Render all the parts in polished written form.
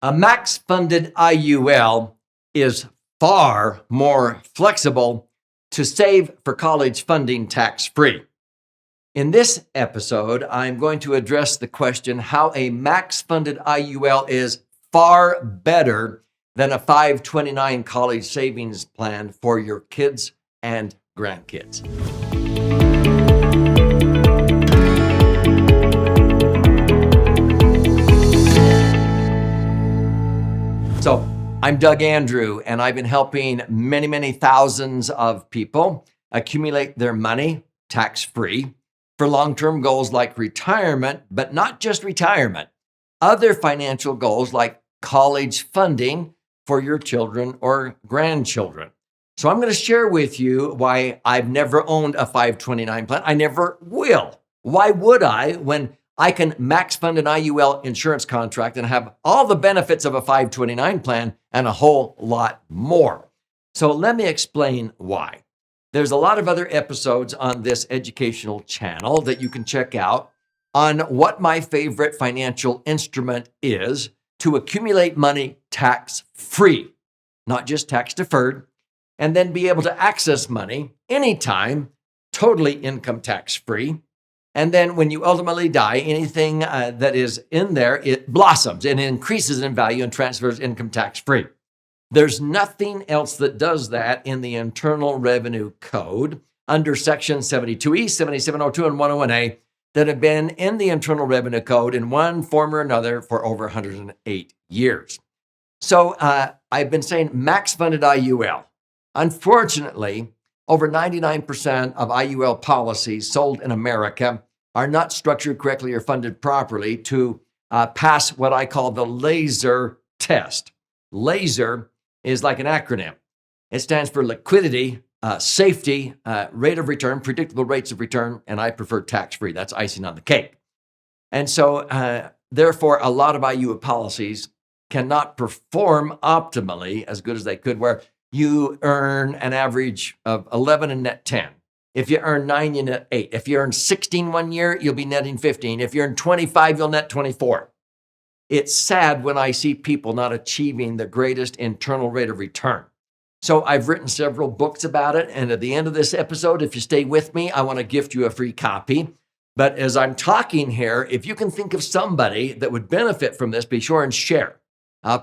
A max-funded IUL is far more flexible to save for college funding tax-free. In this episode, I'm going to address the question how a max-funded IUL is far better than a 529 college savings plan for your kids and grandkids. So I'm Doug Andrew, and I've been helping many thousands of people accumulate their money tax-free for long-term goals like retirement, but not just retirement, other financial goals like college funding for your children or grandchildren. So I'm going to share with you why I've never owned a 529 plan. I never will. Why would I when I can max fund an IUL insurance contract and have all the benefits of a 529 plan and a whole lot more? So let me explain why. There's a lot of other episodes on this educational channel that you can check out on what my favorite financial instrument is to accumulate money tax-free, not just tax-deferred, and then be able to access money anytime, totally income tax-free. And then when you ultimately die, anything that is in there, it blossoms and increases in value and transfers income tax-free. There's nothing else that does that in the Internal Revenue Code under Section 72E, 7702, and 101A that have been in the Internal Revenue Code in one form or another for over 108 years. So I've been saying max funded IUL. Unfortunately, over 99% of IUL policies sold in America are not structured correctly or funded properly to pass what I call the LASER test. LASER is like an acronym. It stands for liquidity, safety, rate of return, predictable rates of return, and I prefer tax-free. That's icing on the cake. And so, therefore, a lot of IUL policies cannot perform optimally as good as they could, where you earn an average of 11 and net 10. If you earn 9, you net 8. If you earn 16 one year, you'll be netting 15. If you earn 25, you'll net 24. It's sad when I see people not achieving the greatest internal rate of return. So I've written several books about it. And at the end of this episode, if you stay with me, I want to gift you a free copy. But as I'm talking here, if you can think of somebody that would benefit from this, be sure and share.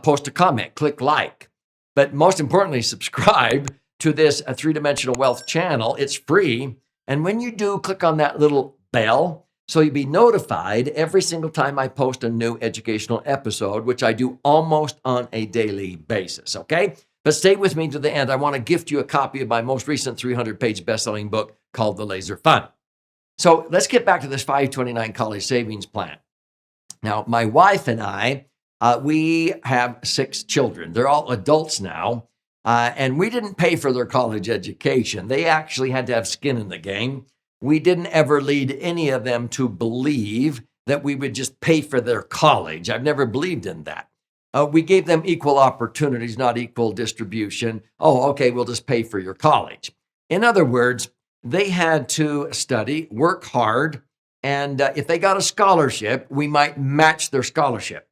Post a comment, click like. But most importantly, subscribe to this three-dimensional wealth channel. It's free. And when you do, click on that little bell so you'll be notified every single time I post a new educational episode, which I do almost on a daily basis, okay? But stay with me to the end. I want to gift you a copy of my most recent 300-page best-selling book called The Laser Fund. So let's get back to this 529 college savings plan. Now, my wife and I, we have 6 children. They're all adults now, and we didn't pay for their college education. They actually had to have skin in the game. We didn't ever lead any of them to believe that we would just pay for their college. I've never believed in that. We gave them equal opportunities, not equal distribution. Oh, okay, we'll just pay for your college. In other words, they had to study, work hard, and if they got a scholarship, we might match their scholarship.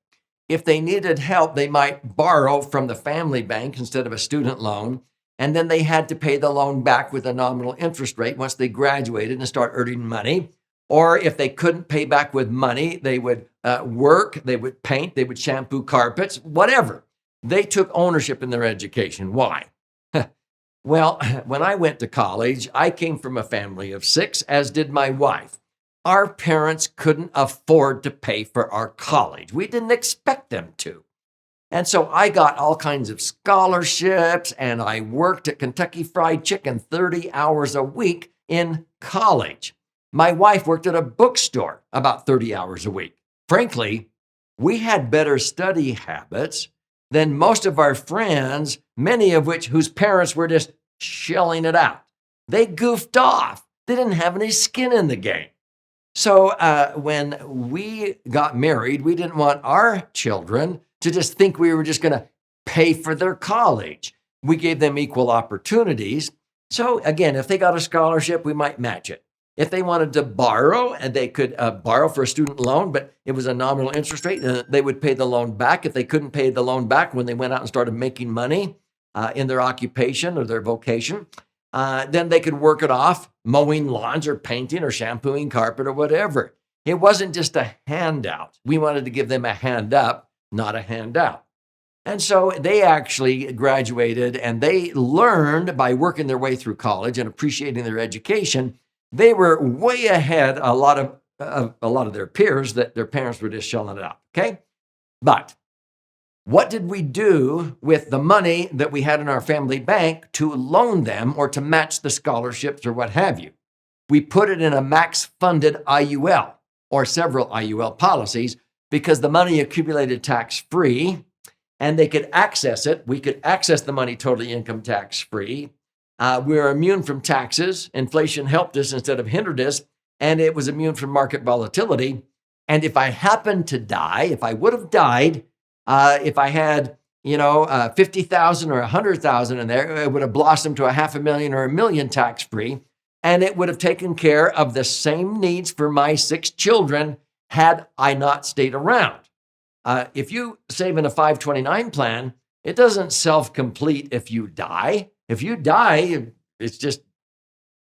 If they needed help, they might borrow from the family bank instead of a student loan, and then they had to pay the loan back with a nominal interest rate once they graduated and start earning money. Or if they couldn't pay back with money, they would work, they would paint, they would shampoo carpets, whatever. They took ownership in their education. Why? Well, when I went to college, I came from a family of 6, as did my wife. Our parents couldn't afford to pay for our college. We didn't expect them to. And so I got all kinds of scholarships, and I worked at Kentucky Fried Chicken 30 hours a week in college. My wife worked at a bookstore about 30 hours a week. Frankly, we had better study habits than most of our friends, many of whose parents were just shelling it out. They goofed off. They didn't have any skin in the game. So when we got married, we didn't want our children to just think we were just going to pay for their college. We gave them equal opportunities. So again, if they got a scholarship, we might match it. If they wanted to borrow, and they could borrow for a student loan, but it was a nominal interest rate, they would pay the loan back. If they couldn't pay the loan back when they went out and started making money in their occupation or their vocation, then they could work it off, mowing lawns or painting or shampooing carpet or whatever. It wasn't just a handout. We wanted to give them a hand up, not a handout. And so they actually graduated, and they learned by working their way through college and appreciating their education. They were way ahead a lot of their peers that their parents were just shelling it out. Okay, but what did we do with the money that we had in our family bank to loan them or to match the scholarships or what have you? We put it in a max-funded IUL or several IUL policies because the money accumulated tax-free and they could access it. We could access the money totally income tax-free. We were immune from taxes. Inflation helped us instead of hindered us, and it was immune from market volatility. And if I happened to die, if I would have died, if I had, 50,000 or 100,000 in there, it would have blossomed to $500,000 or $1 million tax-free, and it would have taken care of the same needs for my 6 children had I not stayed around. If you save in a 529 plan, it doesn't self-complete if you die. If you die, it's just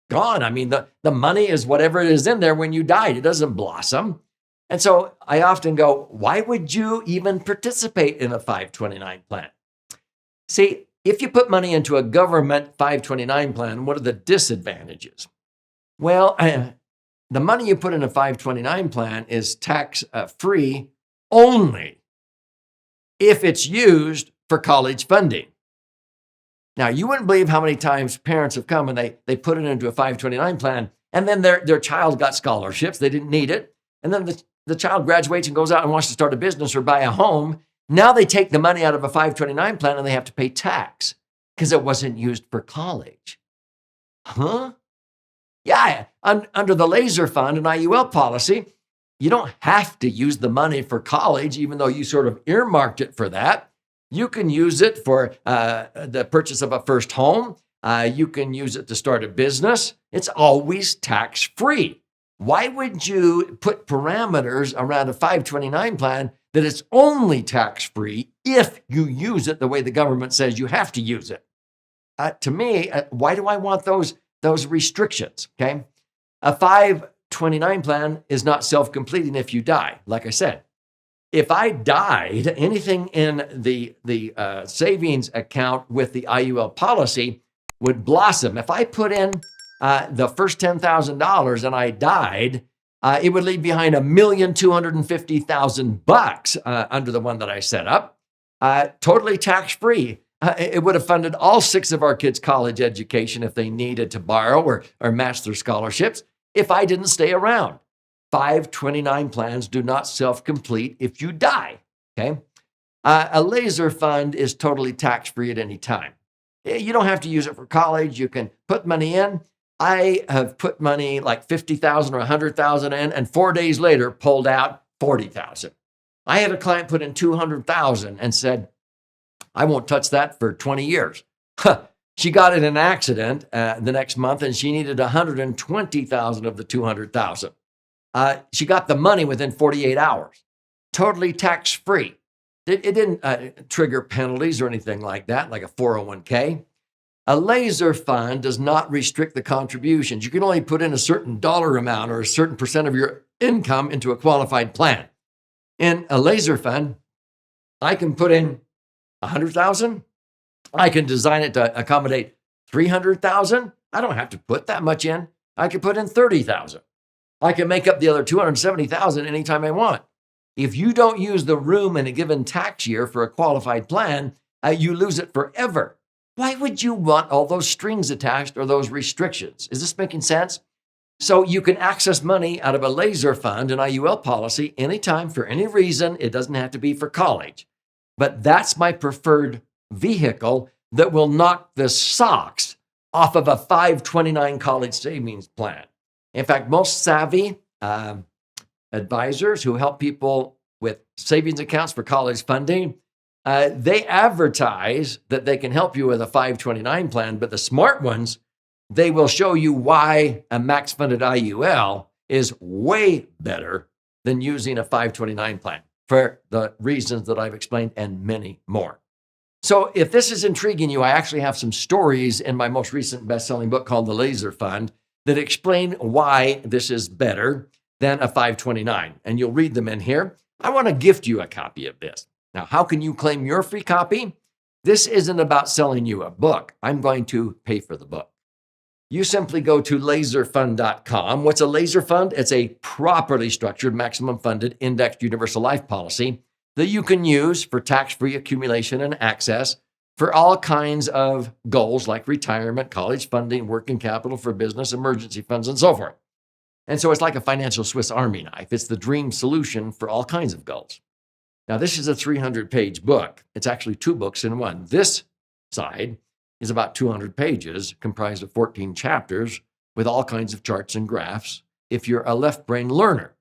gone. I mean, the money is whatever it is in there when you died. It doesn't blossom. And so I often go, why would you even participate in a 529 plan? See, if you put money into a government 529 plan, what are the disadvantages? Well, the money you put in a 529 plan is tax-free only if it's used for college funding. Now, you wouldn't believe how many times parents have come and they put it into a 529 plan, and then their child got scholarships. They didn't need it. And then the child graduates and goes out and wants to start a business or buy a home. Now they take the money out of a 529 plan and they have to pay tax because it wasn't used for college. Huh? Yeah, under the laser fund and IUL policy, you don't have to use the money for college, even though you sort of earmarked it for that. You can use it for the purchase of a first home. You can use it to start a business. It's always tax-free. Why would you put parameters around a 529 plan that it's only tax-free if you use it the way the government says you have to use it? To me, why do I want those restrictions? Okay, a 529 plan is not self-completing if you die. Like I said, if I died, anything in the savings account with the IUL policy would blossom. If I put in the first $10,000 and I died, it would leave behind $1,250,000 under the one that I set up, totally tax-free. It would have funded all 6 of our kids' college education if they needed to borrow or match their scholarships if I didn't stay around. 529 plans do not self-complete if you die, okay? A laser fund is totally tax-free at any time. You don't have to use it for college. You can put money in. I have put money like 50,000 or 100,000 in, and 4 days later pulled out 40,000. I had a client put in 200,000 and said, I won't touch that for 20 years. She got in an accident the next month, and she needed 120,000 of the 200,000. She got the money within 48 hours, totally tax-free. It didn't trigger penalties or anything like that, like a 401k. A laser fund does not restrict the contributions. You can only put in a certain dollar amount or a certain percent of your income into a qualified plan. In a laser fund, I can put in 100,000. I can design it to accommodate 300,000. I don't have to put that much in. I can put in 30,000. I can make up the other 270,000 anytime I want. If you don't use the room in a given tax year for a qualified plan, you lose it forever. Why would you want all those strings attached or those restrictions? Is this making sense? So you can access money out of a laser fund, an IUL policy, anytime for any reason. It doesn't have to be for college. But that's my preferred vehicle that will knock the socks off of a 529 college savings plan. In fact, most savvy advisors who help people with savings accounts for college funding, they advertise that they can help you with a 529 plan, but the smart ones They will show you why a max-funded IUL is way better than using a 529 plan for the reasons that I've explained and many more. So if this is intriguing you, I actually have some stories in my most recent best-selling book called The Laser Fund that explain why this is better than a 529. And you'll read them in here. I want to gift you a copy of this. Now, how can you claim your free copy? This isn't about selling you a book. I'm going to pay for the book. You simply go to laserfund.com. What's a laser fund? It's a properly structured, maximum funded, indexed universal life policy that you can use for tax-free accumulation and access for all kinds of goals like retirement, college funding, working capital for business, emergency funds, and so forth. And so it's like a financial Swiss Army knife. It's the dream solution for all kinds of goals. Now, this is a 300-page book. It's actually 2 books in one. This side is about 200 pages, comprised of 14 chapters with all kinds of charts and graphs if you're a left brain learner.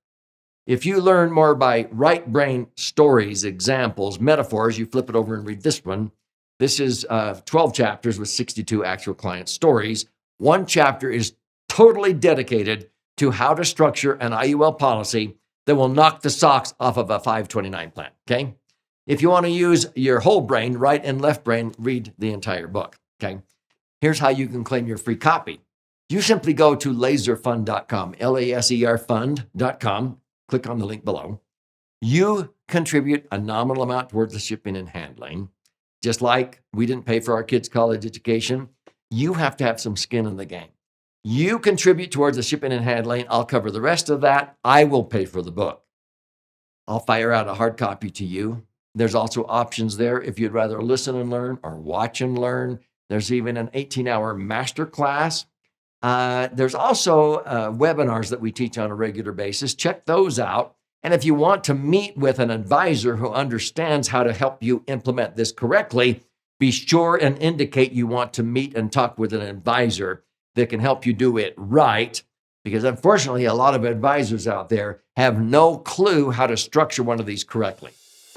If you learn more by right brain stories, examples, metaphors, you flip it over and read this one. This is 12 chapters with 62 actual client stories. One chapter is totally dedicated to how to structure an IUL policy that will knock the socks off of a 529 plan, okay? If you want to use your whole brain, right and left brain, read the entire book, okay? Here's how you can claim your free copy. You simply go to laserfund.com, L-A-S-E-R fund.com, click on the link below. You contribute a nominal amount towards the shipping and handling. Just like we didn't pay for our kids' college education, you have to have some skin in the game. You contribute towards the shipping and handling. I'll cover the rest of that. I will pay for the book. I'll fire out a hard copy to you. There's also options there if you'd rather listen and learn or watch and learn. There's even an 18-hour master class. There's also webinars that we teach on a regular basis. Check those out. And if you want to meet with an advisor who understands how to help you implement this correctly, be sure and indicate you want to meet and talk with an advisor that can help you do it right. Because unfortunately, a lot of advisors out there have no clue how to structure one of these correctly.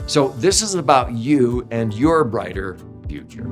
So this is about you and your brighter future.